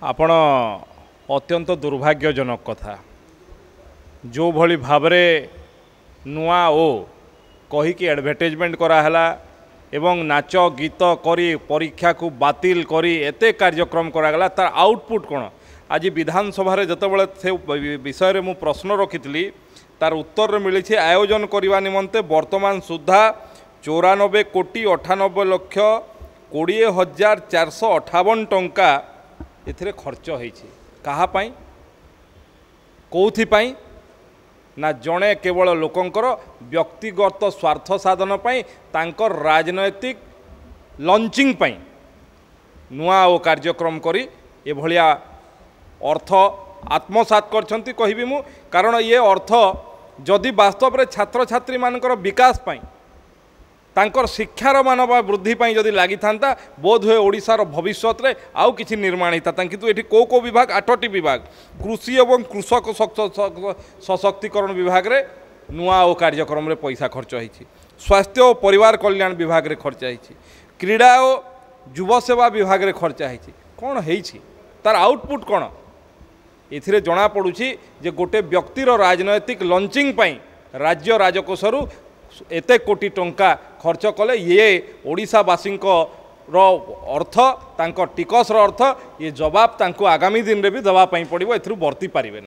आपण अत्यंत दुर्भाग्यजनक कथा जो भली भावरे नुआ ओ कहीकि एडवर्टाइजमेंट कराला एवं नाच गीत करी परीक्षा को बातिल करी एते कार्यक्रम करागला तार आउटपुट कौन आज विधानसभा जितेबाला से विषय में प्रश्न रखी तार उत्तर मिली आयोजन करने निमंते वर्तमान सुधा 94 कोटी 98 लक्ष 20,458 टंका एथिरे खर्च होइछि कहापाई कौथिपाई ना जड़े केवल लोकंकर व्यक्तिगत स्वार्थ साधन पाई तांकर राजनैतिक लंचिंग पाई नुआ ओ कार्यक्रम करी ए भलिया अर्थ आत्मसात करछंती कहिबी मु कारण ये अर्थ जदि वास्तव में छात्र छात्री मानकर विकास पाई तांकर शिक्षार मान वृद्धि जदि लगी था बोध हुए ओडिशार भविष्य में आउ किसी निर्माण होता किंतु ये को विभाग 8टी विभाग कृषि एवं कृषक सशक्तिकरण विभाग रे नुआ ओ कार्यक्रम रे पैसा खर्च होती स्वास्थ्य और परिवार कल्याण विभाग रे खर्च होती क्रीड़ा और युव सेवा विभाग रे खर्च होती कौन होती तार आउटपुट कौन एथिरे जना पड़ुछि जे गोटे व्यक्तिर राजनैतिक लंचिंग पाई राज्य राजकोषरु एते कोटी टंका खर्च कले ये ओडिशावासी अर्थ तांको टिकस अर्थ ये जवाब तांको आगामी दिन रे भी दवा पई पड़िबो एथिरु वर्ती पारिबे।